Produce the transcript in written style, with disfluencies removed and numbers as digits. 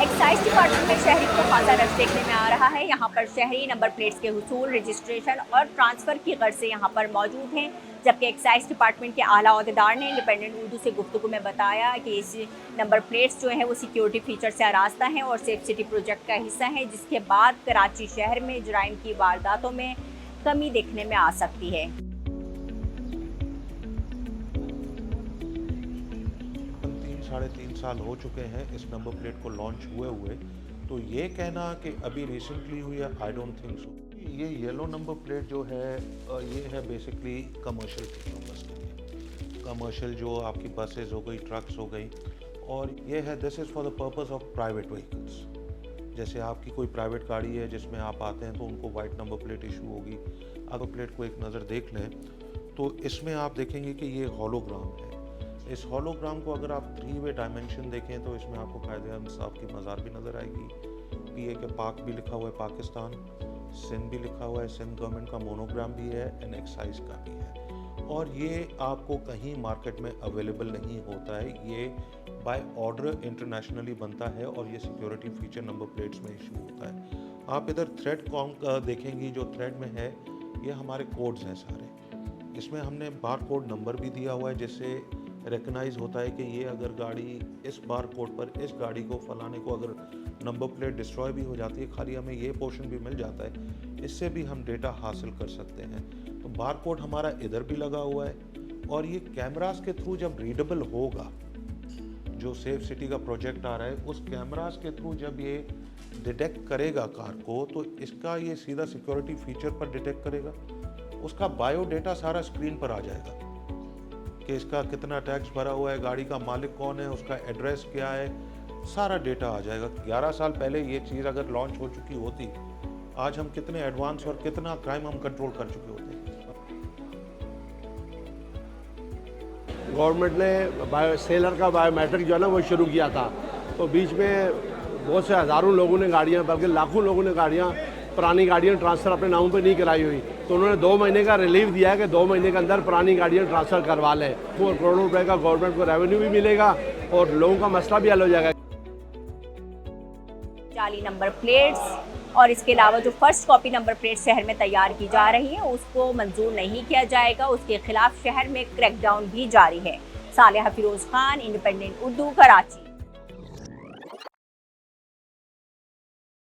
Excise department में शहरी को खासा रश देखने में आ रहा है। यहाँ पर शहरी नंबर प्लेट्स के हुसूल, रजिस्ट्रेशन और ट्रांसफ़र की गर्ज से यहाँ पर मौजूद हैं। जबकि एक्साइज डिपार्टमेंट के आला अहदेदार ने इंडिपेंडेंट उर्दू से गुफ्तगू में बताया कि इस नंबर प्लेट्स जो हैं वो सिक्योरिटी फीचर से आरास्ता हैं और सेफ सिटी प्रोजेक्ट का हिस्सा हैं, जिसके बाद कराची शहर में जराइम की वारदातों में कमी देखने में आ सकती है। 3-3.5 साल हो चुके हैं इस नंबर प्लेट को लॉन्च हुए, तो ये कहना कि अभी रिसेंटली हुई है, आई डोंट थिंक सो। ये येलो नंबर प्लेट जो है ये है बेसिकली कमर्शियल पर्पस के लिए, कमर्शियल जो आपकी बसेस हो गई, ट्रक्स हो गई, और ये है this is for the purpose of private vehicles. जैसे आपकी कोई प्राइवेट गाड़ी है जिसमें आप आते हैं तो उनको वाइट नंबर प्लेट इशू होगी। अगर प्लेट को एक नज़र देख लें तो इसमें आप देखेंगे कि ये होलोग्राम है। इस होलोग्राम को अगर आप 3 वे डायमेंशन देखें तो इसमें आपको कायदे इंसाफ की मज़ार भी नज़र आएगी। पीए के पाक भी लिखा हुआ है, पाकिस्तान, सिंध भी लिखा हुआ है, सिंध गवर्नमेंट का मोनोग्राम भी है, एंड एक्साइज का भी है। और ये आपको कहीं मार्केट में अवेलेबल नहीं होता है, ये बाय ऑर्डर इंटरनेशनली बनता है और ये सिक्योरिटी फीचर नंबर प्लेट्स में इशू होता है। आप इधर थ्रेड देखेंगी, जो थ्रेड में है ये हमारे कोड्स हैं सारे। इसमें हमने बार कोड नंबर भी दिया हुआ है जिससे रिकग्नाइज होता है कि ये अगर गाड़ी इस बार कोड पर, इस गाड़ी को फलाने को अगर नंबर प्लेट डिस्ट्रॉय भी हो जाती है, खाली हमें ये पोर्शन भी मिल जाता है, इससे भी हम डेटा हासिल कर सकते हैं। तो बार कोड हमारा इधर भी लगा हुआ है, और ये कैमरास के थ्रू जब रीडेबल होगा, जो सेफ सिटी का प्रोजेक्ट आ रहा है, उस कैमरास के थ्रू जब ये डिटेक्ट करेगा कार को, तो इसका ये सीधा सिक्योरिटी फीचर पर डिटेक्ट करेगा, उसका बायो डेटा सारा स्क्रीन पर आ जाएगा कि इसका कितना टैक्स भरा हुआ है, गाड़ी का मालिक कौन है, उसका एड्रेस क्या है, सारा डेटा आ जाएगा। 11 साल पहले ये चीज़ अगर लॉन्च हो चुकी होती, आज हम कितने एडवांस और कितना क्राइम हम कंट्रोल कर चुके होते। गवर्नमेंट ने सेलर का बायोमेट्रिक जो है ना वो शुरू किया था, तो बीच में बहुत से हज़ारों लोगों ने गाड़ियाँ, बल्कि लाखों लोगों ने गाड़ियाँ, पुरानी गाड़ियाँ ट्रांसफ़र अपने नामों पे नहीं कराई हुई, तो उन्होंने 2 महीने का रिलीफ दिया है कि 2 महीने के अंदर पुरानी गाड़ियाँ ट्रांसफ़र करवा लें। 4 करोड़ रुपए का गवर्नमेंट को रेवेन्यू भी मिलेगा और लोगों का मसला भी हल हो जाएगा। जाली नंबर प्लेट्स और इसके अलावा जो फर्स्ट कॉपी नंबर प्लेट शहर में तैयार की जा रही है उसको मंजूर नहीं किया जाएगा। उसके खिलाफ शहर में क्रैकडाउन भी जारी है। सालेहा फिरोज खान, इंडिपेंडेंट उर्दू, कराची।